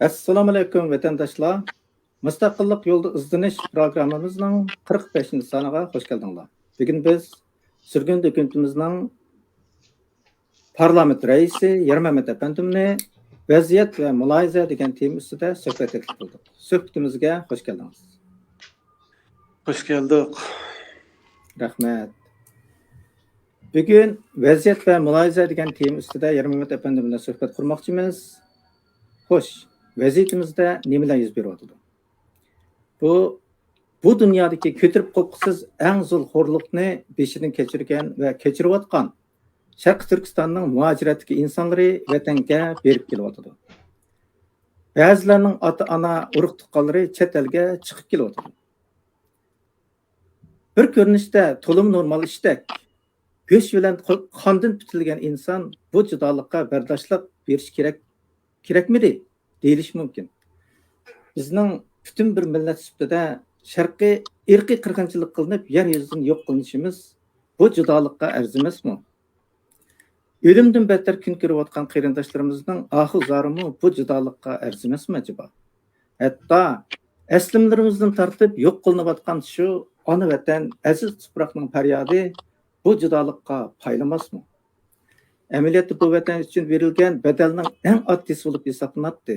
Assalomu alaykum vatandoshlar. Mustaqillik yo'lida izlanish programmamizning 45 soniga xush keldinglar. Bugun biz sürgün hukumatimizning parlament raisi Yermamat Efendimni vaziyat va mulohaza degan tema ustida suhbat qildik. Suhbatimizga xush keldingiz. Hoş geldik. Rahmat. Bugun vaziyat va mulohaza degan tema ustida Yermamat Efendim bilan suhbat qurmoqchimiz. Xo'sh, vaziyatimizda nimalar yuz beryapti? Bu dunyodagi ko'tirib qo'qqisiz eng zo'r xo'rliqni beshidan kechirgan va kechirayotgan Sharq Turkistonning muhojiratdagi insonlari vatanga berib kelyapti. Ba'zilarning ota-ona urug' tuqqanlari chet elga chiqib kelyapti. Bir ko'rinishda to'lim normal ishdek go'sht bilan qondan bitilgan inson bu judolikqa bardoshlik berish kerakmidi deyilishi mumkin. Bizning butun bir millat sifatida sharqiy irqiy qirg'inchilik qilinib yer yuzidan yo'q qilinishimiz bu judolikqa arzimasmi? O'limdan battar kun ko'rayotgan qarindoshlarimizning oxir zarimi bu judolikqa arzimasmi acaba? Hatto aslimlarimizdan tortib yo'q qilinayotgan shu ona vatan aziz tuproqning faryodi bu judolikqa paylamasmi? Amaliyotda bu vatan uchun berilgan badalning eng oddiysi bo'lib hisoblanadi.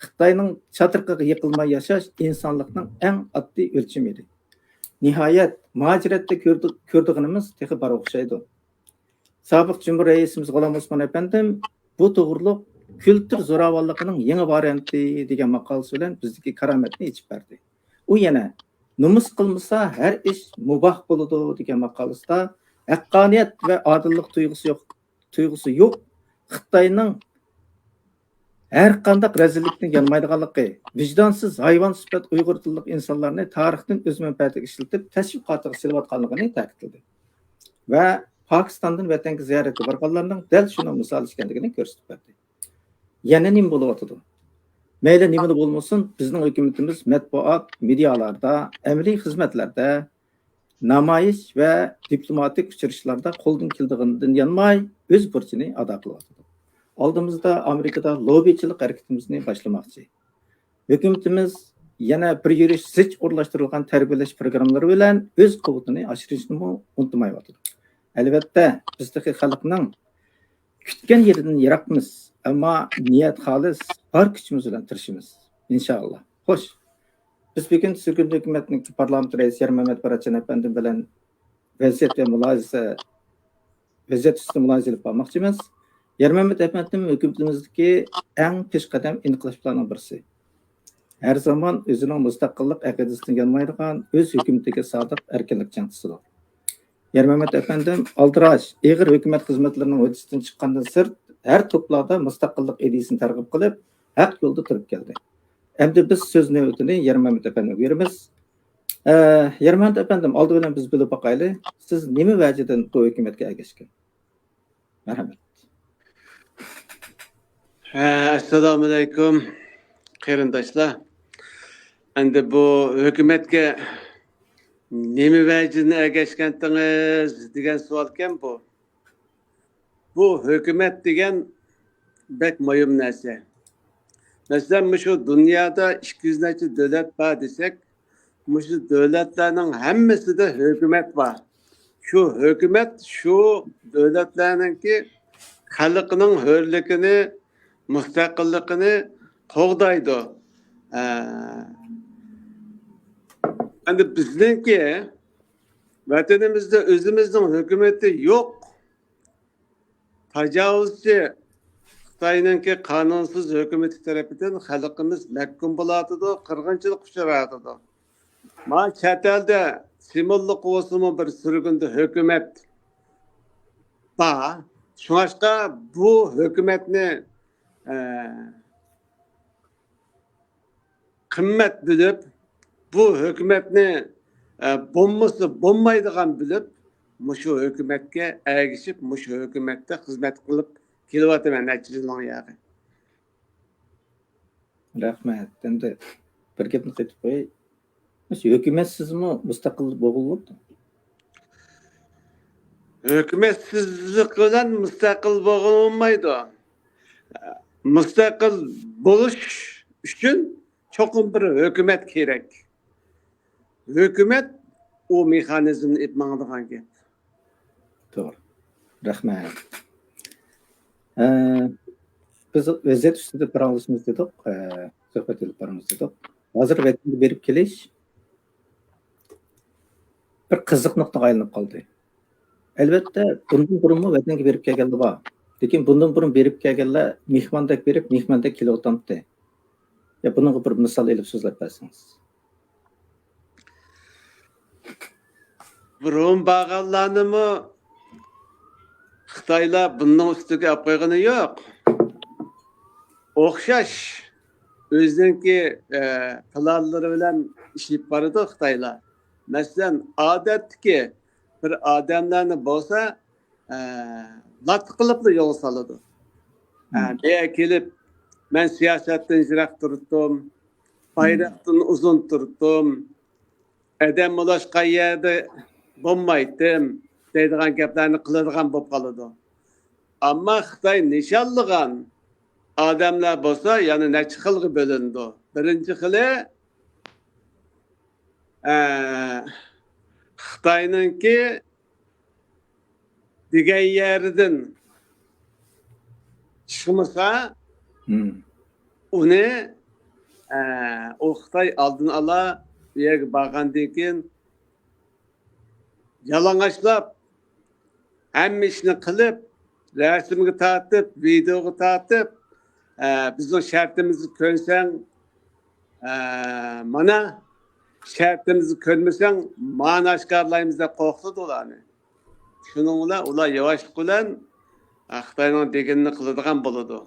Xitoyning chatirqiga yiqilmay yashash insonlikning eng oddiy o'lchami edi. Nihoyat muhojiratda ko'rdig'inimiz texi bor o'xshaydi. Sobiq Cumhur raisimiz G'ulom Usmon Efendim bu to'g'riliq kultur zo'ravonligining yangi varianti degan maqolasi bilan bizdagi karomatni yechib berdi. U yana nomus qilmasa har ish muboh bo'ladi degan maqolasida haqqoniyat va odillik tuyg'usi yo'q Xitoyning har qanday rezillikni yanmaydiganligi, vijdonsiz hayvon sifat Uyg'ur tillik insonlarni tarixdan o'z manfaatiga ishlatib tashviqotiga silayotganligini ta'kidladi. Va Pokistondan vatanga ziyoratga borganlarning dal shuni misol ekanligini ko'rsatib berdi. Yana nima bo'lyotdi? Mayli nima bo'lmasin, bizning hukumatimiz matbuot, medialarda, amaliy xizmatlarda, namoyish va diplomatik uchrashuvlarda qo'ldan keladiganidan yanmay o'z burchini ado qilyapti. Oldimizda Amerikada lobbichilik harakatimizni boshlamoqchi. Hukumatimiz yana bir yurish zich o'rlashtirilgan tarbiyalash programmalari bilan o'z quvvatini oshirishni unutmayapti. Albatta, bizdagi xalqning kutgan yeridan yiroqmiz, ammo niyat xolis, bor kuchimiz bilan tirishimiz. Inshaalloh. Xo'sh, biz bugun sürgün hukumatning parlament raisi Yermamat Barachan Efendim bilan vaziyat ustida mulohaza qilib bormoqchimiz. Yermamat Efendim hukumatimizdagi eng peshqadam inqilobchilarning birisi. Her zaman o'zining mustaqillik aqidasidan yanmaydigan o'z hukumatiga sodiq erkinlik jangchisidir. Yermamat Efendim aldirash, ig'ir hukumat xizmatlarining o'tisidan chiqqandan sirt har to'plarda mustaqillik ideyasini targ'ib qilib, haq yo'lda turib keldi. Endi biz so'z navbatini Yermamat Efendimga beramiz. Yermamat Efendim, oldi bilan biz bilib boqaylik, siz nima vajidan bu hukumatga ergashgan? Marhamat. Assalomu alaykum qarindoshlar. Endi bu hukumatga nima vajini ergashgandingiz degan savol ekan bu. Bu hukumat degan bek muhim narsa. Masalan, şu dünyada 200 neçe devlet var desek, şu devletlerin hammasida hükümet var. Şu hükümet şu devletlerin ki xalqning hürlikini, mustaqilligini qo'g'daydi. Endi bizningki vatanimizda o'zimizning hukumati yo'q. Tajovuzchi Xitoyninki qonunsiz hukumati tarafidan xalqimiz mahkum bo'ladi, qirg'inchilik uchraydi. Ma chet elda simolliq bo'lsa bir surgunda hukumat bor. Shunga bu hukumatni qimmat bilib, bu hukumatni bo'lmaydigan bilib, mushu hukumatga ergishib, mushu hukumatda xizmat qilib kelyapman ajrining yog'i. Rahmat. Endi bir gapni aytib qo'yay. Shu hukumatsizmi mustaqil bo'lib? Hukumatsizlik bilan mustaqil bo'lolmaydi. Mustaqil bo'lish üçün çokum bir hükümet gerek. Hükümet o mexanizmni ip mağdığan gep. Doğru. Rahmet. Biz vaziyet üstünde bir anlaşmamız dedik. Sohbet edip paramız dedik. Hazır vatanı berip keliş bir kızık noktaga aylanıp kaldı. Elbette bundan burun mu vatanı berip kelgende var. Lekin bundan burun berip kelgenler mehmandek berip mehmandek kele otamdı. Ya bunun bir misal elip sözlep bersiniz. Burun bağallanı mı Xitaylar bundan üstüge ap koyğını yok. Oxşaş özünki planları bilen işlep barıdı Xitaylar. Mesela adetki bir adamlarını bolsa lat kılıplı yol saladı. Neye kelip men siyasetten jirak turuttum, bayraktan uzun turuttum, edem ulaşqa yerde bombaydım, deydiğen geplerini kıladigan bop kalıdı. Ama Xitay nişanlıgan adamlar bolsa yani neçi xilgi bölündü. Birinci xili Xitay'nınki digen yerden çıkmasa onu o Xitay aldın ala bir yere bağlandığı için yalangachlap hem işini kılıp resimini tartıp videoyu tartıp bizim şartımızı könsen mana şartımızı könmesen mana aşkarlayımızda korktu dolanı. Şununla ular yavaşlık bilen Xitayning deganini qiladigan bo'ladi.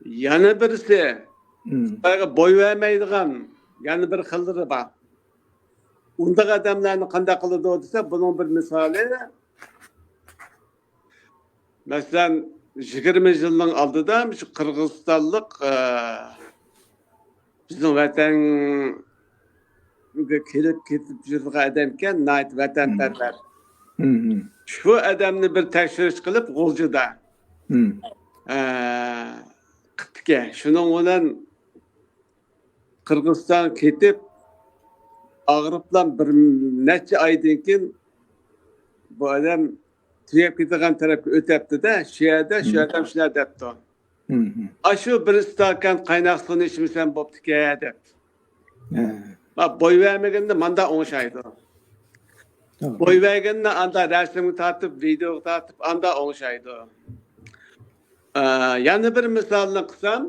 Yana birisi Xitoyga boy vermaydigan yana bir xildiri bor. Undaq odamlarni qanday qiladi desa, bunun bir misali masalan 20 yilning oldida shu Qirg'izistonlik bizning vatanga kelib ketib yurgan odam ekan, nayt vatanparvar. Şu adamni bir tekshirish qilib G'uljida. Qitga. Shuning bilan Qirg'iziston ketib og'riblan bir necha oydan keyin bu odam tugab ketgan tarafga o'tibdi-da, shu yerda shu odam shunday debdi. Shu bir stakan qaynoq suvni ichmasam bo'pti-ku deb. Boy vermaganda manda o'ngshaydi. Boy verganda anda resimni tartib, video tartib, anda o'ngshaydi. Yana bir misolni qilsam,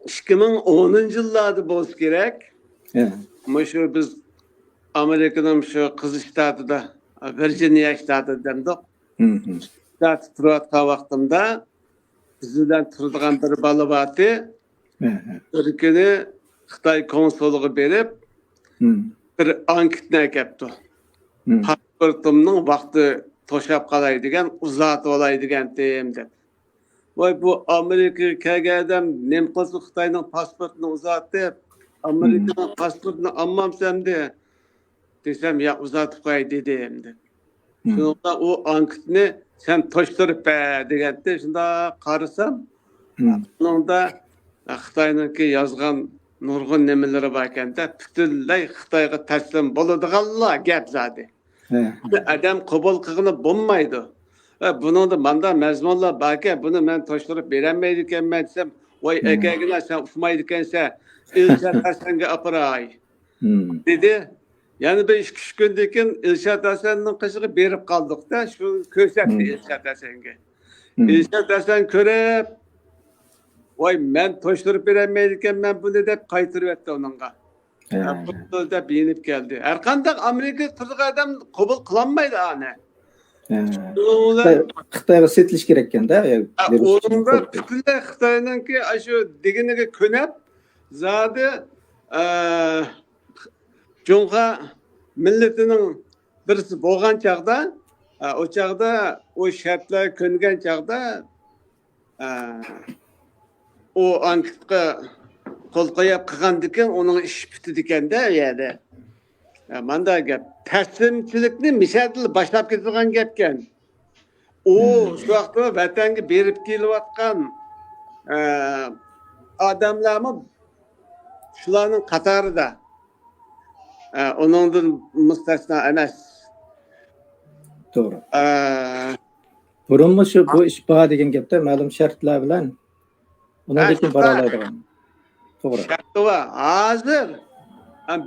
2010 yillarda bo'lsa kerak. Shu biz Amerikaning shu qiziq shtatida, Virginia shtatida demdik. Shtat turayotgan vaqtimda bizdan turadigan bir bola bordi. Bir kuni Xitoy konsuliga berib bir anketni akapti. Pasportimning vaqti to'shab qolay degan, uzatib olay degandim deb. Voy bu Amerikaga kelgan odam nima qilsa Xitoyning pasportini uzatib, Amerikaning pasportini olmamsam desam, "Ya uzatib qo'y" dedim deb. Shunda u anketni sen to'shtirib deganda shunda qarasam, unda Xitoyningki yozgan nurg'un nimaları bor ekanda, butunlay Xitoyga taslim bo'ladiganlar gap zodi. Adam qabul qilib bo'lmaydi. Buningda manda mazmunlar bor ekan, buni men to'shtirib berolmaydi ekanman desam, "Voy akagina sen uqmaydi ekansan, Ilshad Hasanga opiray" dedi. Yani bir 2-3 kundan keyin Ilshad Hasanning qizig'i berib qoldik-da, shu ko'rsatdi Ilshad Hasanga. Ilshad Hasan ko'rib, "Voy men to'shtirib berolmaydi ekanman buni" deb qaytirib etdi onunga. Bu deb yenib keldi. Har qanday Amerika turgan odam qabul qilolmaydi ana. Xitoyga setilish kerak ekanda. O'rinda butunlay Xitoyningki shu deginiga ko'nab, zodi Cunha milletining birisi bo'lgan chaqda, o chaqda o shartlar ko'ngan chaqda o anketga qo'l qo'yib qilgandikan, uning ish bitdi ekanda u yerda. Manda gap taslimchilikni mishatil boshlab ketgan gapkan. O shu vaqtda vatanga berib kelayotgan adamlarımı şularning qatorida onundan müstesna emas. Doğru. Burunmu şu bu iş bağ degan gapda ma'lum shartlar bilan undan bora oladigan. To'g'ri. Sharti va hozir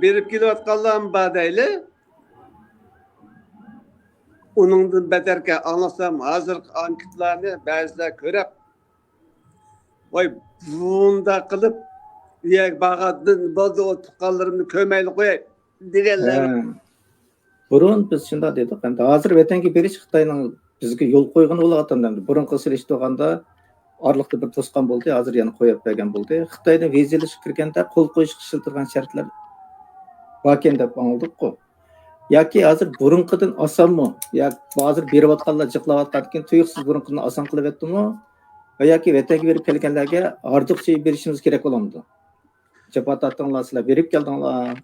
berib kelayotganlarni badayli uningdan beterga anglasam hozirgi anketlarni ba'zilar ko'rib voy bunda qilib yak bag'atdan bo'ldi o tuqqanlarimni ko'mayli qo'yay deganlar. Burun biz shunda dedik. Endi hozir vatanga berish Xitoyning bizga yo'l qo'ygan bo'layotganda burunqi silishtirganda orliqda bir to'sqan bo'ldi, hozir yana qo'yib bergan bo'ldi. Xitoyda vizalash kirganda qo'l qo'yish qilishtirgan shartlar bor deb angladik-ku. Yoki hozir burunqidan osonmi? Yoki hozir berayotganlar jiqlayotgan tuyuqsiz burunqini oson qilib etdimi? Yoki vatanga berib kelganlarga ortiqcha berishimiz kerak bo'lamdi. Japatatlar sizlar berib keldinglar.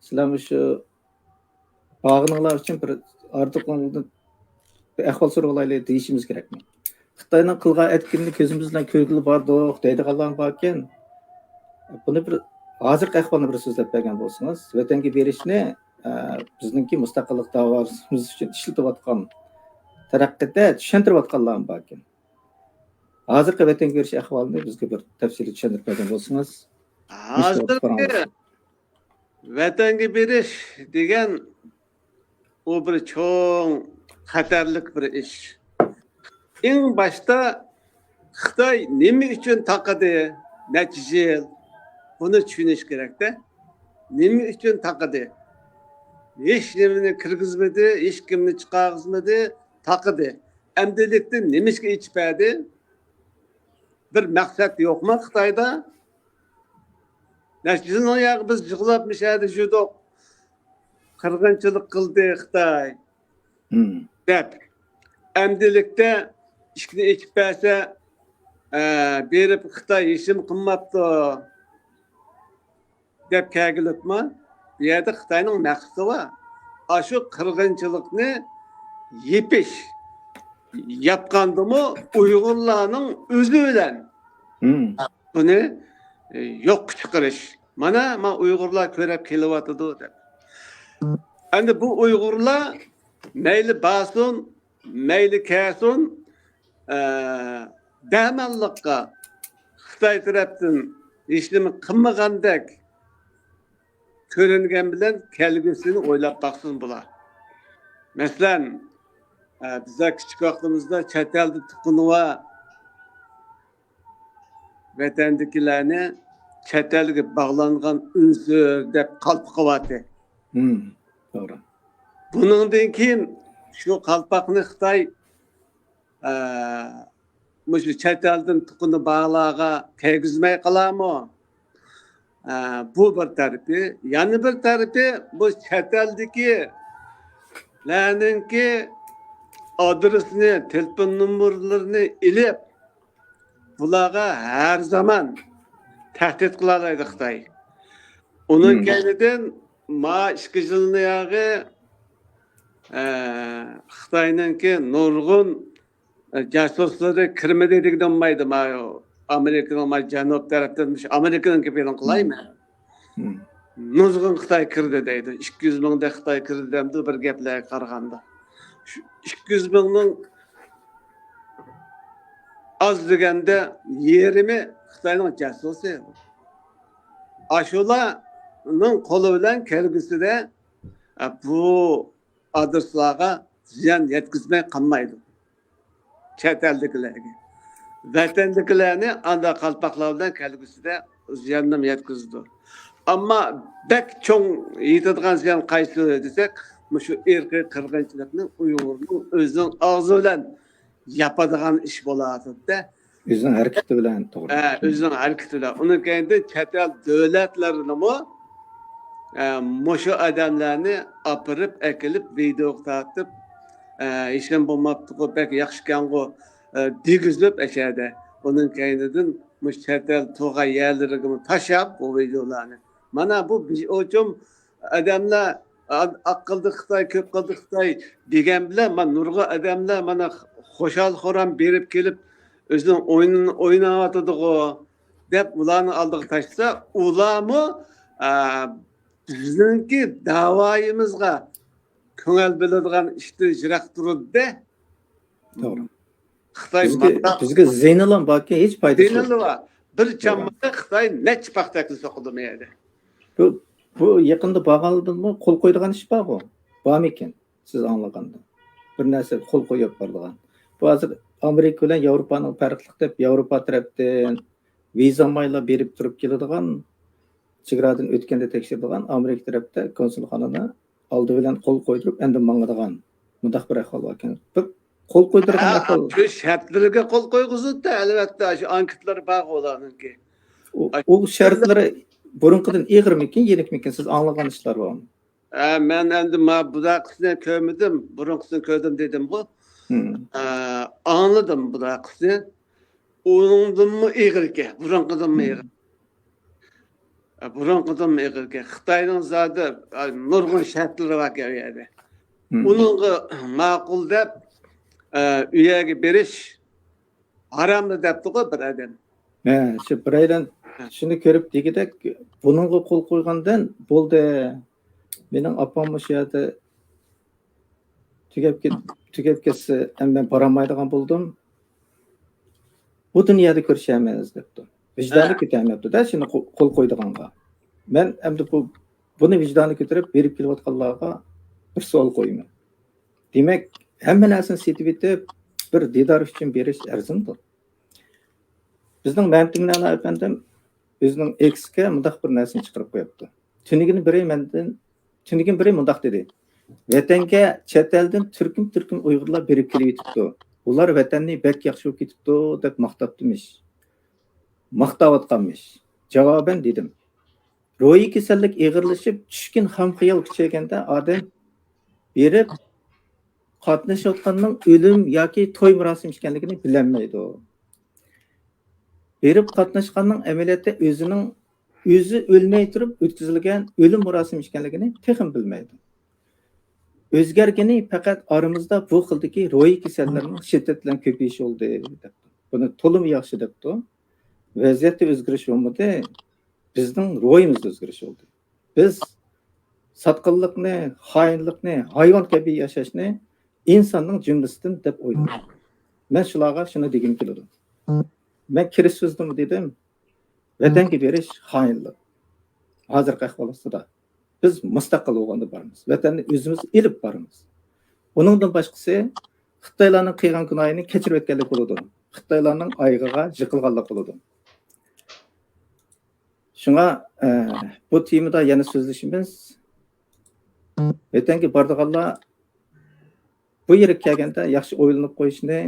Sizlar shu bağınlar için bir artık ondan ahval sorulaylı değişimiz gerekmi? Xitoyning qilgan etkinlik ko'zimizdan ko'rgili bordik, deydiganlar borken, buni bir hozirgi ahvolni bir so'zlab bergan bo'lsangiz, vatanga berishni bizningki mustaqillik davomimiz uchun ishlatayotgan taraqqiyotda tushuntirayotganlar borken. Hozirgi vatanga berish ahvolini bizga bir tafsiliy tushuntirib bergan bo'lsangiz. Hozirgi vatanga berish degan o bir çok xatarlik bir iş. En başta Xitoy nima uchun taqadi, necha yil buni tushunish kerak-da. Nima uchun taqadi? Hech nimani kirgizmadi, hech kimni chiqargizmadi, taqadi. Amdilikda nimishga ichpadi? Bir maqsad yo'qmi Xitoyda? Nechun oyaq biz yig'lab mishadi judoq. Qirg'inchilik qildi Xitoy. Deb. Amdilikda ishni ichib bersa, berib Xitoy ishim qilmabdi. Deb kagilibmi? Bu yerda Xitoyning maqsadi bor. Shu qirg'inchilikni yepish yapqandimi Uyg'urlarning o'zi bilan. Buni yo'q chiqarish. Mana Uyg'urlar ko'rib kelyapti deb. Endi bu Uyg'urlar mayli basun, mayli kasun damallikqa Xitoy tarafdan hech nima qilmagandek ko'ringan bilan kelgusini o'ylab baqsin bular. Masalan, bizlar kichik vaqtimizda chet elda tuqunva vatandagilarni chet elga bog'langan unsur deb qalqiyapti. Doğru. Bundan keyin shu qalpaqni Xitoy shu chet eldan tuquni bog'larga tegizmay qolarmi? Bu bir tarafi, yana bir tarafi bu chet eldagi larninki adresini, telefon nomerlarini ilib bularga har zaman tahdid qiladi Xitoy. Onun kaynidan ma 2 yilni yog'i Xitoyninki nurg'un jasuslari kirmadi degan olmaydi. Amerikaning janub tarafdan Amerikaninki bilan qilaymi? Nurg'un Xitoy kirdi deydi. 200 mingda Xitoy kirdi demdi bir gaplarga qaraganda. 200 mingning az deganda yerimi Xitoyning jasusi. Ashularning qo'li bilan kelgusida bu adreslarga ziyon yetkazmay qolmaydi. Chet eldagilarga. Vatandagilarni anda qalpaqlar bilan kelgusida ziyon yetkazdi. Ammo bek cho'ng yetadigan ziyon qaysi desak, shu erki qirg'inchilikni Uyg'urning o'zining og'zi bilan yapadigan ish bo'ladi-da. O'zining harakati bilan to'g'ri. O'zining harakati bilan. Undan keyin chet el davlatlarini shu odamlarni opirib, akilib, video tortib, ishim bo'lmabdi-ku, bek yaxshi ekan-ku, degizib ashada. Undan keyinidan chet el to'g'a yerlariga tashab bu videolarni. Mana bu uchun odamlar aqlli Xitoy, ko'p qildi Xitoy degan bilan nurg'a odamlar mana xo'shal xo'ram berib kelib özünün oyununu oynavatıdı o dep ularını aldığı taşsa ulamı bizninki davayımızga köngel biladigan işte jirak durdu de. Doğru. Xitay Bizge Zeynalan bakya hiç faydası yok. Zeynalova bir çammada Xitay neç paxtaklı sokudu meydi. Bu yakında bağaldın mı kol koyduğun iş bağ o. Bağ mı eken? Siz anlaganda. Bir narsa kol koyup bardıgan. Bu hazır Amerika bilen Avrupa'nın farklılık dep Avrupa taraftan viza mayla berip turup keladigan çigradın ötkende tekşirdigan Amerika tarafta konsulxanana aldı bilen kol koydurup endi mangadigan. Mundaq bir ahval var eken. Bir kol koydurgan ahval. Şu şartlarga kol koyguzu da elbette şu anketler bağ olanınki. O şartları burunqıdan iğir mikin, yenik mikin? Siz anlagan işler var mı? Men endi ma budaqısını kömüdüm, burunqısını köydüm dedim bu. Anladım budaqısını. Onundan mı iğirke, burunqıdan mı iğir? Burunqıdan mı iğirke? Xitayning zadı nurgun şartları var yani. Onunla maqul dep üyege beriş haramlı depdi go bir adam. Şu bir aydan şunu körüp degidek bununla kol koygandan boldu. Mening apam şu yerda tugep kesse hem ben paramaydigan boldum. Bu dünyada körüşemeyiz depdi. Vicdanı kötemepti da şunu kol koyduğanga. Ben endi bunu vicdanı kötürüp berip keliyotganlarga bir sual koyayım. Demek hamma narsani setib etib bir didar uchun berish arzimdir. Bizning Mantimlan efendim özünün X'ga mundaq bir narsani chiqarib qo'yapti. Tunigini biri mundaq dedi. Vatanga chet eldan turkum Uyg'urlar berib kelib yetibdi. Ular vatanni bek yaxshi bo'lib ketibdi deb maqtabdimish. Maqtayotganmish. Javoban dedim. Ro'yi kasallik ig'irlashib, tushkin ham xiyol kuchayganda odam berib qatnashayotganning o'lim yoki to'y marosim ekanligini bilolmaydi. Berib qatnashganning amaliyotda o'zi o'lmay turib o'tkazilgan o'lim marosimi ekanligini texim bilmaydi. O'zgargani faqat oramizda bu xildagi ro'yi kasallarning shiddat bilan ko'payishi bo'ldi debdi. Buni to'lim yaxshi debdi. Vaziyatda o'zgarish bo'lmadi. Bizning ro'yimizda o'zgarish bo'ldi. Biz satqinlikni, xoinlikni, hayvon kabi yashashni insonning jumlasidan deb o'ylayman. Men shularga shuni degim keladi. Men kirish so'zdim dedim. Vatanga berish xoinlik. Hozirgi ahvolda biz mustaqil bo'lganda boramiz. Vatanni o'zimiz elib boramiz. Uningdan boshqasi Xitoylarning qilgan gunohini kechirib o'tganlik bo'ladi. Xitoylarning oyg'iga yiqilganlik bo'ladi. Shunga bu temada yana so'zlashimiz vatanga bordiganlar bu yerga kelganda yaxshi o'ylanib qo'yishni,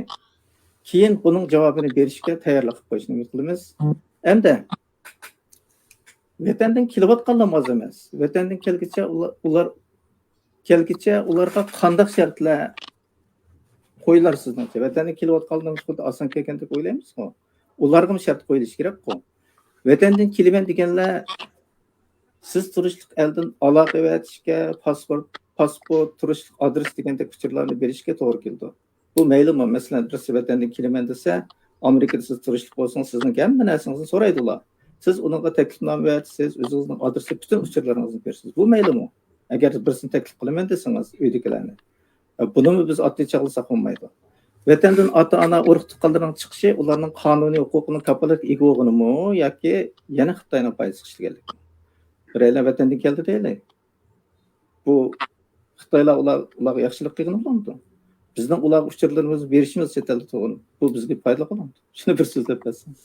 keyin buning javobini berishga tayyorlik qilib qo'yishni umid qilamiz. Hamda vatandan kelayotganlar oz emas. Vatandan kelgicha ularga qanday shartlar qo'yilar sizningcha? Vatandan kelayotganlar xuddi oson kelgandek o'ylaymiz-ku. Ularga shart qo'yilishi kerak-ku. Vatandan kelaman deganlar siz turishlik eldan aloqa etishga, pasport, turishlik adres degandek uchurlarni berishga to'g'ri keldi. Bu maylimi? Masalan, birisi vatandan kelaman desa, Amerikada siz turishlik bo'lsin, sizning hamma narsangizni so'raydilar. Siz uningga taklifnoma berasiz, o'zingizning adresi, butun uchurlaringizni berasiz. Bu maylimi? Agar birisini taklif qilaman desangiz, uydagilarni. Buni biz oddiy chaqlasak bo'lmaydi. Vatandan ota-ona urug' tuqqanlarning chiqishi ularning qonuniy huquqini kafolat ega bo'lganimi yoki yana Xitoyning foyda chiqishganlik. Biraylar vatandan keldi deylik. Bu Xitoylar ularga yaxshilik qilgan bo'ladi. Bizning ularga uchurlarimizni berishimiz chetalda to'g'ri. Bu bizga foyda qiladi. Shuni bir so'zlab bersangiz.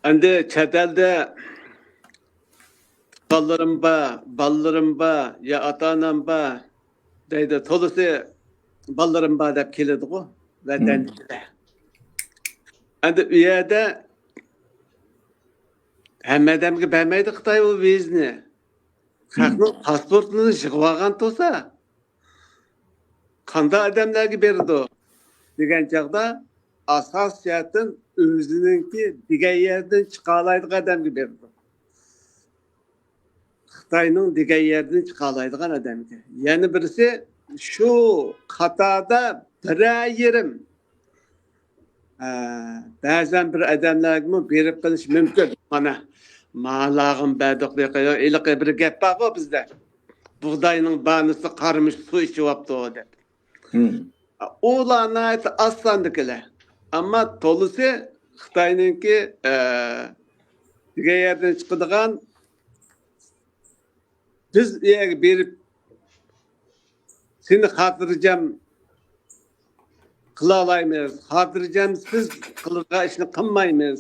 Endi chetalda ballarim ba, ya ota-onam ba deydi. To'lisi ballarim ba deb keladi-ku vatanda. Endi u yerda hamma odamga bermaydi Xitoy bu vizni. Xalqning pasportini yig'ib olgan bo'lsa, qanday odamlarga berdi degan chaqda asosiyatdan o'zininki degan yerdan chiqa oladigan odamga berdi. Xitoyning degan yerdan chiqa oladigan odamga. Yana birisi shu qatorda 1,5 ba'zan bir odamlarga berib qilish mumkin. Mana malag'im badoqliq iliq bir gap bor bizda. Buğdayning banisi qarmish suv ichyapti deb. Ularni aslandikilar. Ammo to'lisi Xitoyninki degan yerdan chiqadigan biz berib seni xotirjam qila olmaymiz, xotirjamsiz qilgan ishni qilmaymiz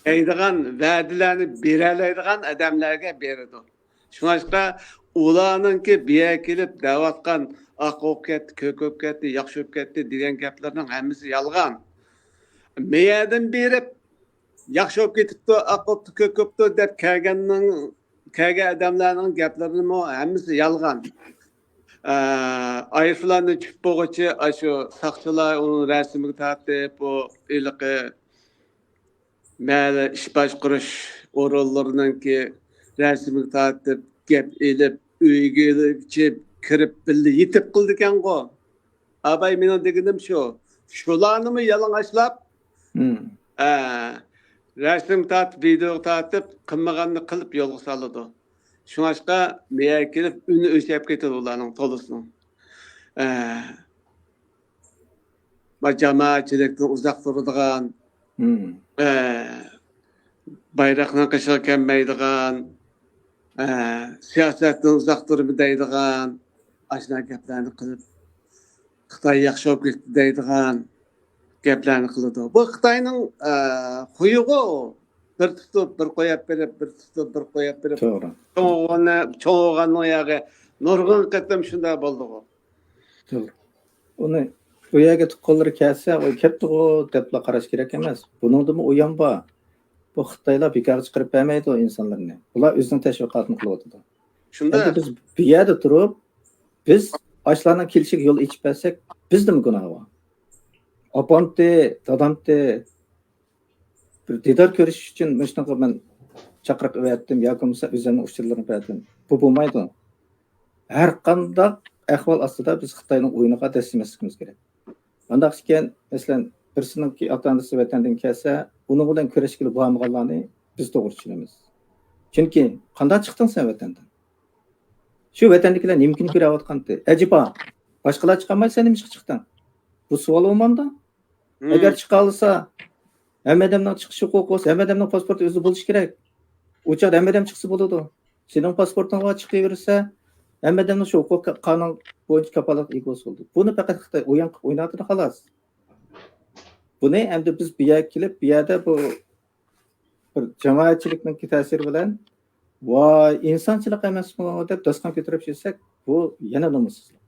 deydigan va'dalarni beraoladigan odamlarga beradi. Shunga ularninki biya kelib davatgan oq o'p ketdi, ko'k o'p ketdi, yaxshi o'p ketdi degan gaplarning hammasi yolg'on. Meyadan berib yaxshi o'p ketibdi, oq o'pdi, ko'k o'pdi deb kelgan odamlarning gaplarini hammasi yolg'on. Ayıflarını çüp boğucu, şu sakçılar onun resmini tartib, bu iliqi məli iş başqırış orallarının ki resmini tartib, gep elib, uyga elib, kirib bildi, yetib qildikan go. Abay menin deginim şu, şularını mı yalıngaçlap, resim tartib, video tartib, qılmağanını qılıp yolga salıdı. Şunlaşqa meya kelib uni o'chab ketadi ularning to'lisini. Jamoatchilikdan uzoq turadigan, bayroqdan qishga kelmaydigan, siyosatdan uzoq turmaydigan, ashuna gaplarni qilib, Xitoy yaxshi bo'lib ketdi deydigan gaplarni qiladi. Bu Xitoyning xuyi-ku. Bir tutup bir koyup verip, bir tutup bir koyup verip. Doğru. Çoğuğanın yağı nurgun qıttım şunda boldu. Doğru. Onu bu yerga tuqqanlari kelsa, o ketdi o debla qarash kerak emas. Buningdimi o'yan bor. Bu Xitoylar bekor chiqarib bermaydi o insonlarni. Ular o'zining tashviqotini qilyapti. Shunda biz bu yerda turib, biz ashlarning kelishiga yo'l ichib bersak, bizdimi gunoh bor? Opamti, dadamti bir didar ko'rish uchun shunaqa men chaqiriq o'yatdim yoki bo'lmasa o'zimning uchurlarini berdim. Bu bo'lmaydi. Har qanday ahvol ostida biz Xitoyning o'yiniga taslimashimiz kerak. Bunday ekan, masalan, birsiningki ota-onasi vatandan kelsa, uning bilan kurashga bormaganlarni biz to'g'ri tushunamiz. Chunki qanday chiqding sen vatandan? Shu vatandagilar nima kun ko'rayotgandi? Ajiba, boshqalar chiqolmay sen nima chiqding? Bu savol bo'lmanda? Agar chiqa olsa hamma odamning chiqish huquqi bo'lsa, hamma odamning pasporti o'zi bo'lishi kerak. U chog'da hamma odam chiqsa bo'ladi. Sening pasportingga chiqaversa, hamma odamning shu huquq qonun bo'yicha kafolat egosi bo'ldi. Buni faqat Xitoy o'ynatadi xolos. Buni endi biz bu yerga kelib, bu yerda bu bir jamoatchilikning ta'siri bilan voy insonchilik emasmi deb dasqon ko'tarib yursak, bu yana nomussizlik.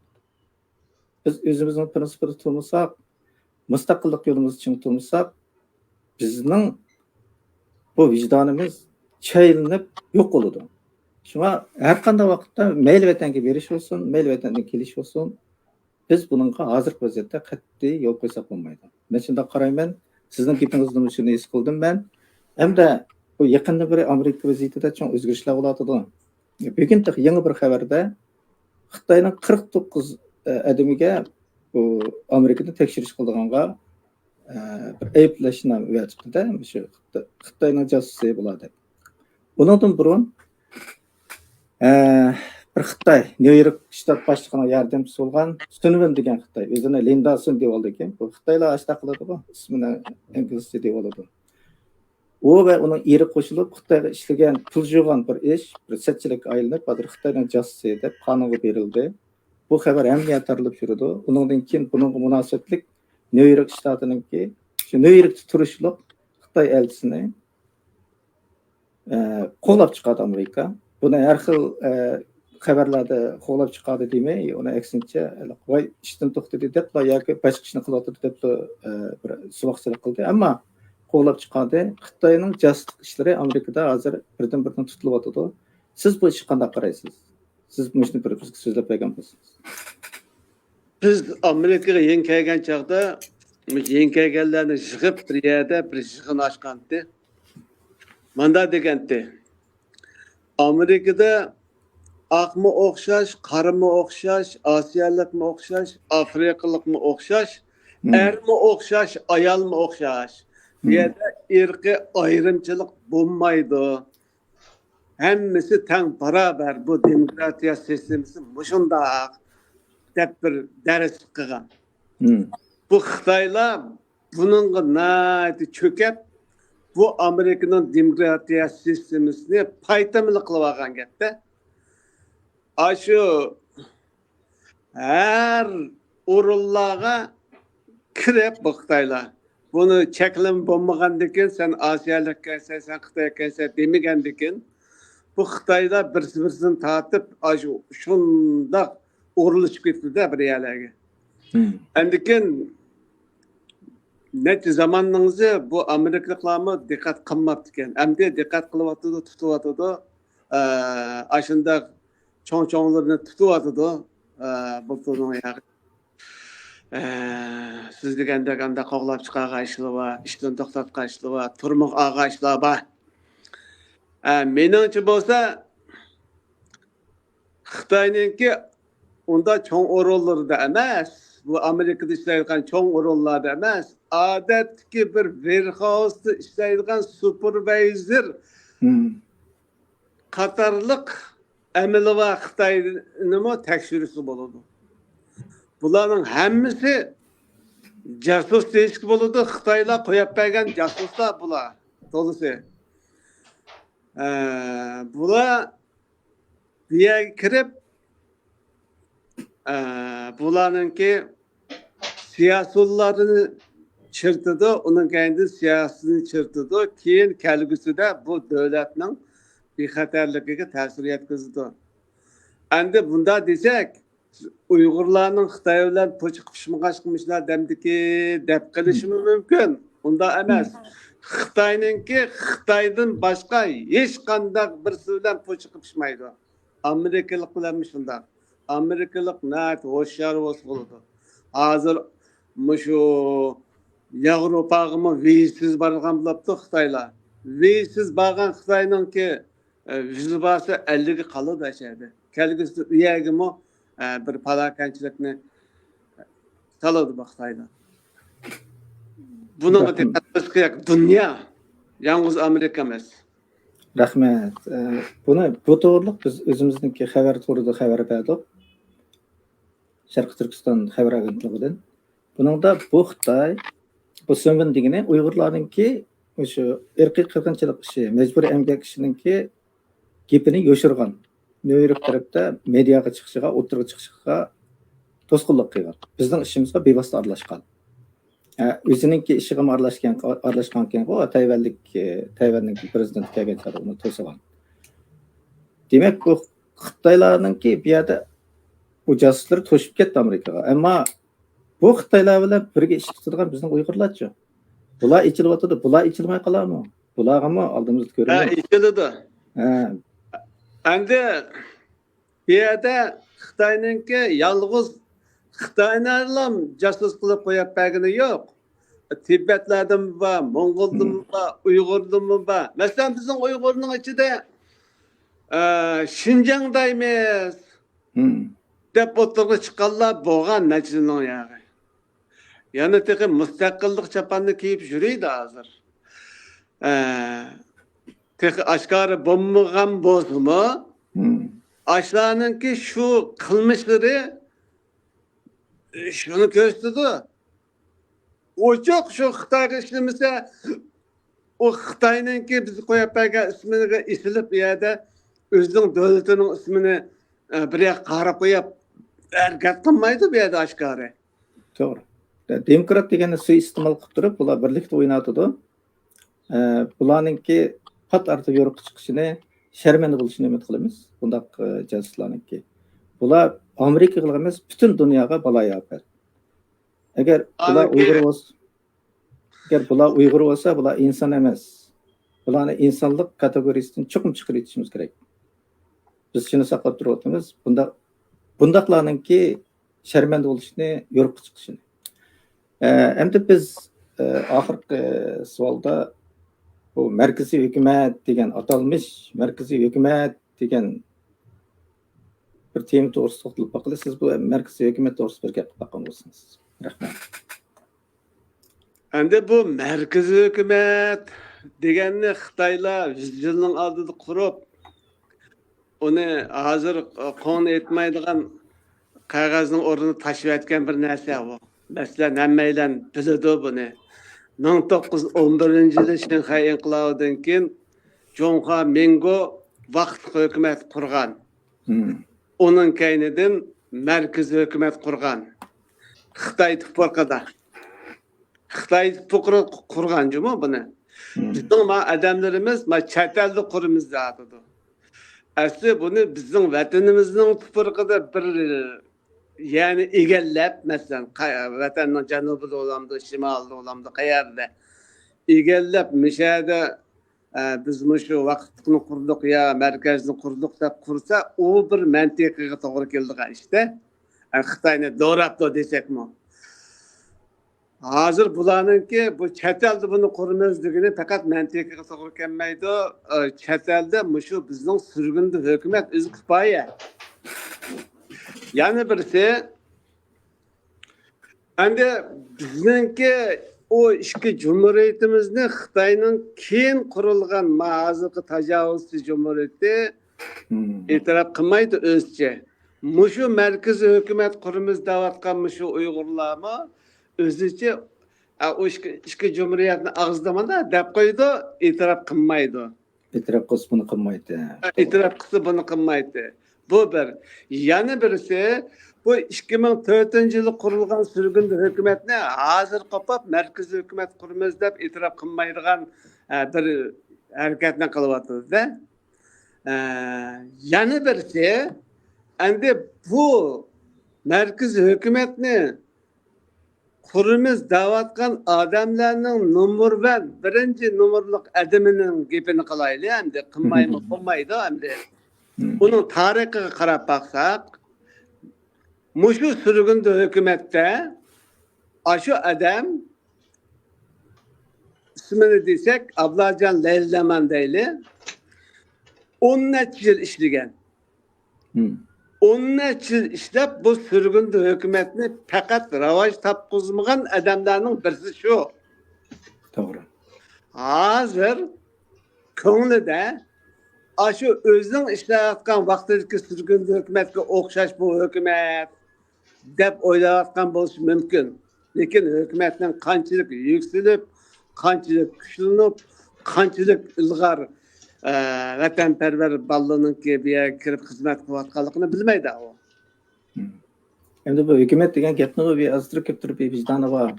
Biz o'zimizning prinsipini tutmasak, mustaqillik yo'limizni ching tutmasak, bizning bu vijdonimiz chayilib yo'q bo'ladi. Shunga har qanday vaqtda mayli vatanga berish bo'lsin, mayli vatandan kelish bo'lsin, biz buningga hozirgi vaziyatda qat'iy yo'l qo'ysak bo'lmaydi. Men shunday qarayman, sizning gapingizni shuni his qildim men. Hamda bu yaqinda bir Amerika vaziyatida cho'ng o'zgarishlar bo'layotdi. Bugun yangi bir xabarda Xitoyning 49 adamiga bu Amerikada tekshirish qildiganga bir ayblashni va'dada shu Xitoyning josusi bo'ladi. Bundan burun bir Xitoy New York shtat boshlig'ining yordamchisi bo'lgan Sunwin degan Xitoy o'zini Linda Sun deb oldi ekan. Bu Xitoylar ashta qiladi bu ismini inglizcha deb oladi. U va uning eri qo'shilib Xitoyga ishlagan pul yig'gan bir ish, bir satchilik aylanib, hozir Xitoyning josusi deb qonunga berildi. Bu xabar hammaga tarilib yurdi. Undan keyin buning munosabatlik New York shtatiningki shu New Yorkda turishliq Xitoy elchisini qo'llab chiqadi Amerika. Buni har xil xabarlarda qo'llab chiqadi demay, uni aksincha voy ishdan to'xtadi deb yoki boshqa ishni qilyapti deb bir suvoqchilik qildi. Ammo qo'llab chiqadi. Xitoyning josuslik ishlari Amerikada hozir birdan tutilyapti. Siz bu ishga qanday qaraysiz? Siz buni bir so'zlab bergan bo'lsangiz. Biz Amerikaga yangi kelgan chaqda yangi kelganlarni yig'ib bir yerda bir yig'in ochgandi. Manda degandi. Amerikada oqmi o'xshash, qarimi o'xshash, osiyolikmi o'xshash, afrikalikmi o'xshash, ermi o'xshash, ayolmi o'xshash. Bu yerda irqiy ayrımçılık bo'lmaydi. Hammasi teng barobar bu demokratiya sistemasi mushundaq deb bir dars qilgan. Bu Xitoylar buningga nati cho'kib bu Amerikaning demokratiya sistemasini paytamli qilib olgan gapda. Aşu her orullarga kirib bu Xitoylar. Bunu cheklim bo'lmagandikin, sen Asiyalik kelsen, sen Xitoy kelsen demagandikin, bu Xitoylar birsi-birsini tortib, aşu shundaq urilishib ketdi-da bir yerlarga. Endikin necha zamoningizda bu Amerikaliklarmi diqqat qilmabdi ekan. Endi diqqat qilyapti, tutyapti. Ashundaq cho'ng-cho'nglarni tutyapti. Bu to'ning yog'i. Siz deganda qanda qo'g'lab chiqargan ishlar va ishdan to'xtatgan ishlar va turmuq olgan ishlar bor. Meningcha bo'lsa Xitoyninki unda cho'ng o'rinlarda emas, bu Amerikada ishlaydigan cho'ng o'rinlarda emas, odatdagi bir warehouse ishlaydigan supervisor qatorliq amaliy Xitoynimi tekshirisi bo'ladi. Bularning hammasi jasus deyishki bo'ladi. Xitoylar qo'yib bergan jasuslar bular. To'g'risi. Bular bu yerga kirib bularninki siyosatlarini chirtidi, uning keyin siyosatini chirtidi, keyin kelgusida bu davlatning bexatarligiga ta'sir yetkazdi. Endi bunda desak, Uyg'urlarning Xitoy bilan po'chiq pishmaqash qilmishlar demdiki, deb qilishi mumkin. Unda emas. Xitoyninki Xitoydan boshqa hech qanday birsi bilan po'chiq pishmaydi. Amerikalik bilan shunday. Amerikalik nat hoşyar bo'ladi. Hozir mushu Yevropaga vizasiz borgan bo'libdi Xitoylar. Vizasiz borgan Xitoyninki vizasi 50 ga qoladi ashada. Kelgusida u yerga bir palakanchilikni soladi bu Xitoylar. Buni diqqat qilish kerak. Dunyo yalnız Amerika emas. Rahmat. Bu to'g'riliq biz o'zimizniki xabar to'g'rida xabar berdik. Sharq Turkiston xabar agentligidan. Buningda bu Xitoy, bu So'ngin degani Uyg'urlarninki o'sha irqiy qirg'inchilik ishi, majburiy emgak ishininki gapini yoshirgan. Nyu-York tarafda mediaga chiqishiga, o'tirga chiqishiga to'sqinlik qilgan. Bizning ishimizga bevosita aralashgan. O'zininki ishiga aralashgan keyin bu Tayvanning prezidenti kelgan chog'da uni to'sigan. Demak, bu Xitoylarninki bu yerda bu jasuslar to'shib ketdi Amerikaga. Ammo bu Xitoylar bilan birga ish tutadigan bizning Uyg'urlarchi. Bular ichilyapti, bular ichilmay qolarmi? Bularga oldimizda ko'ramiz. Ichiladi. Endi bu yerda Xitoyninki yolg'iz Xitoylarlam jasus qilib qo'yib bergani yo'q. Tibetlardan va Mong'oldan va Uyg'urdan va masalan bizning Uyg'urning ichida Xinjiangdaymiz deb o'tirib chiqqanlar bo'lgan najlining yog'i. Yana teqi mustaqillik chapanni kiyib yuriydi hozir. Teqi oshkora bo'lmagan bo'lsa-mu, ashlarninki shu qilmishlari şunu gösterdi. O çok şu Xitoyga ishlamasa, o Xitoyninki biz qo'yib bergan ismini isilib bu yerda o'zining davlatining ismini bir yoqqa qarab qo'yib harakat qilmaydi bu yerda oshkora. To'g'ri. Demokrat degani suiiste'mol qilib turib, bular birlikda o'ynatadi. Bularninki pat ortiga yo'riq chiqishini, sharmanda bo'lishini umid qilamiz. Bundaq jasuslarninki. Bular Amerikaga emas, butun dunyoga balo yopadi. Agar bular Uyg'ur bo'lsa, bular inson emas. Bularni insonlik kategoriyasidan chiqim chiqarishimiz kerak. Biz shuni saqlab turibmiz. Bundaqlarninki sharmanda bo'lishini, yo'riq chiqishini. Endi biz oxirgi savolda bu markaziy hukumat degan atalmish, markaziy hukumat degan bir tema to'g'risida to'xtalib siz bu markaziy hukumat to'g'risida bir gap qilib olsangiz. Rahmat. Endi bu merkezi hükümet deganni Xitoylar 100 yılning oldida qurib, uni hozir qon etmaydigan qog'ozning o'rnini tashib etgan bir narsa bu. Masalan, hammaylar biladi buni. 1911-yili Shanxay inqilobidan keyin Jonxa Mengo vaqtli hukumat qurgan. Onun kaynidan merkezi hükümet qurgan. Xitoy tuproqida. Xitoy tuproqida qurgan juma buni. Bizning adamlarimiz chet elda qurimiz deydi. Asli buni bizning vatanimizning tuproqida bir yani egallab, masalan, vatanning janubida olamdı, shimolida olamdı, qayerda egallab mishada biz shu vaqtni qurdik ya markazni qurdik deb qursa, u bir mantiqiga to'g'ri keldigan ishda. Xitoyni do'rabdi desakmi. Hozir bularninki bu chet elda buni quramiz degani faqat mantiqiga to'g'ri kelmaydi. Chet elda shu bizning surgunda hukumat o'zi kifoya. Yana birisi endi bizningki o ikki cumhuriyetimizni Xitoyning keyin qurilgan hozirgi tajovuzchi cumhuriyeti e'tirof qilmaydi o'zicha. Mushu markaziy hukumat qurimiz deyotgan shu Uyg'urlarmi o'zicha o ikki cumhuriyetni og'izlamada deb qo'ydi, e'tirof qilmaydi. E'tirof qilsa buni qilmaydi. E'tirof qilsa buni qilmaydi. Bu bir. Yana birisi bu 2004-yili qurilgan surgunda hukumatni hozir qopab markaziy hukumat quramiz deb e'tirof qilmaydigan bir harakatni qilyapti-da. Yana birisi endi bu markaziy hukumatni quramiz deyotgan odamlarning birinchi nomerlik adamining gapini qilaylik, endi qilmaydi endi. Uning tarixiga qarab baksak, mushu surgunda hukumatda shu adam ismini desek Ablajon Laylaman deyli 10 yil ishlagan. 10 yil ishlab bu surgunda hukumatni faqat rivoj topqizmagan odamlarning birisi shu. To'g'ri. Hozir ko'nglida şu özünün işləyətqan vaxtdakı sürgündə hökumətə oxşaş bu hökumət deb oylayatqan bolsa mümkün. Lakin hökumətin qançılıq yükselib, qançılıq güclənib, qançılıq ilğar vətənpərvər ballığınınki bir yerə kirib xizmət qılayotqanlığını bilməydi o. Endi bu hökumət degan gapni bir azdirib kelib turib vijdoni bor.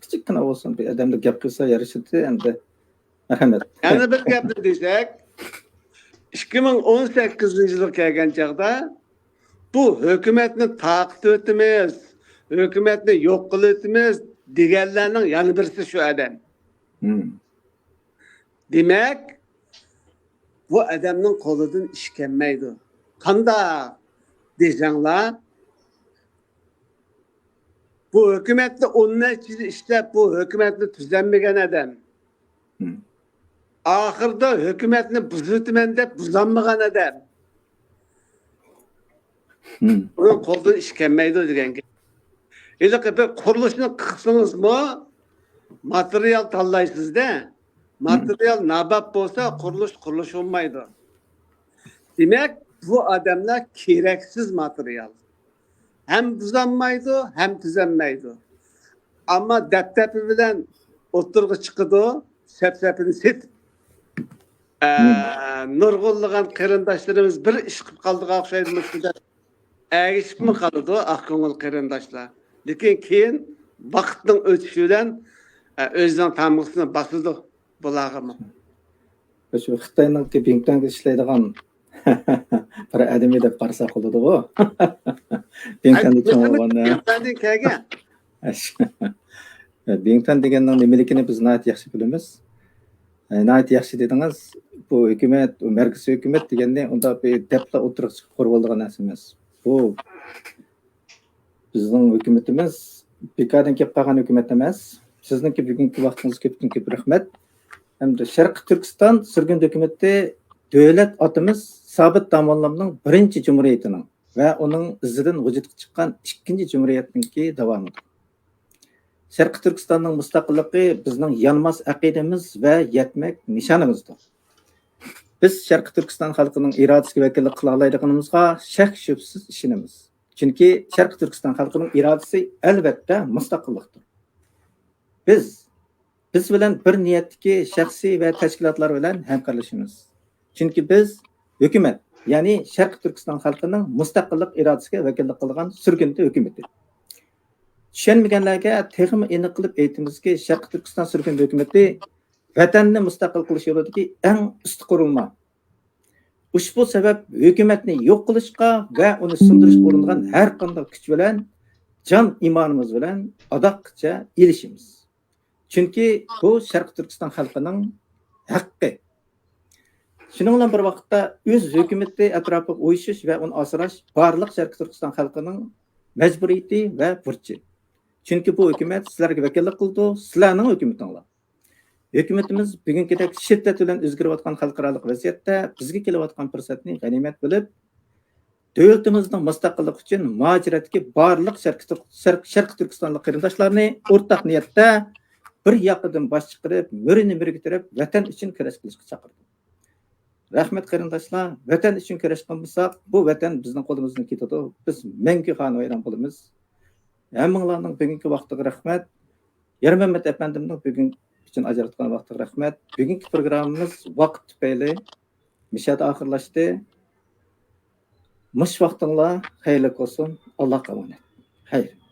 Kichikgina bo'lsin bir odamga gap qilsa yarashadi endi. Rahmat. Yana bir gapni desek 2018-yılga kelgan chaqda bu hukumatni taqib etimiz, hukumatni yo'q qilamiz deganlarning yana birisi shu adam. Demak, bu odamning qo'lidan ish kelmaydi. Qanday desanglar, bu hukumatni 10 yil ishlab bu hukumatni tuzlanmagan adam. Ahırda hükümetini buzutmen de buzlanmagan adam. Onun kolduğu işkenmeydi degan. Eli bir kuruluşunu kıksınız mı? Materyal tanlaysınız da. Materyal nabap olsa kuruluş olmaydı. Demek bu adamlar gereksiz materyal. Hem buzlanmaydı hem tüzenmeydi. Ama deptepi bilen oturgu çıkıdı, sepsepini sit. Nurgulluğun kırındaşlarımız bir iş qilib qaldığı oqshaydi. Erişip mi qalıdı aq ko'ngil qarindoshlar. Lekin keyin vaqtning o'tishi bilan o'zining tamg'isini bosdi bularga. Shu Xitoyning Bingtangda ishlaydigan bir adami deb qarasak bo'ladi-ku. Bingtangda Bingtangdan kelgan. Bingtang deganning nimaligini biz nihoyat yaxshi bilamiz. Nihoyat yaxshi dedingiz, bu hukumat, markaziy hukumat deganda unda bir depla o'tirib chiqib qurib olgan narsa emas. Bu bizning hukumatimiz bekardan kelib qolgan hukumat emas. Sizningki bugungi vaqtingiz ko'p rahmat. Hamda Sharq Turkiston surgun hukumatda davlat otimiz Sobit Damonlamning birinchi jumhuriyatining va uning izidan vujudga chiqqan ikkinchi jumhuriyatningki davomidir. Sharqiy Turkistonning mustaqilligi bizning yanmas aqidamiz va yetmak nishonimizdir. Biz Sharqiy Turkiston xalqining irodasiga vakillik qila oladiganimizga shak shubsiz ishonamiz. Chunki Sharqiy Turkiston xalqining irodasi albatta mustaqillikdir. Biz bilan bir niyatdagi shaxsiy va tashkilotlar bilan hamkorlashamiz. Chunki biz hukumat, ya'ni Sharqiy Turkiston xalqining mustaqillik irodasiga vakillik qilgan surgunta hukumati. Tushunmaganlarga texmi aniq qilib aytamizki, Sharqiy Turkiston surgun hukumati vatanni mustaqil qilish yo'lidagi eng ust qurilma. Ushbu sabab hukumatni yo'q qilishga va uni sindirishga uringan har qanday kuch bilan jon imonimiz bilan adoqcha elishimiz. Chunki bu Sharqiy Turkiston xalqining haqqi. Shuning bilan bir vaqtda o'z hukumati atrofiga o'yishish va uni asrash barliq Sharqiy Turkiston xalqining majburiyati va burchi. Chunki bu hukumat sizlarga vakillik qildi, sizlarning hukumatinglar. Hukumatimiz bugünkidek shiddat bilan o'zgarayotgan xalqaro vaziyatda bizga kelayotgan fursatni g'animat bilib, davlatimizning mustaqilligi uchun muhojiratga barliq Sharqiy Turkistonlik qarindoshlarni o'rtaq niyatda bir yoqidan bosh chiqarib, mo'rini biriktirib, vatan uchun kurash qilishga chaqirdi. Rahmat qarindoshlar, vatan uchun kurash qilmasak, bu vatan bizning qo'limizdan ketadi. Biz mangu xonavayron bo'lamiz. Hammanglarning bugungi vaqtiga rahmat. Yarmamat efendimning bugun uchun ajratgan vaqtiga rahmat. Bugungi programmamiz vaqt tufayli mishada oxirlashdi. Mush vaqtinglar xayrli bo'lsin. Allohga omonat. Xayr.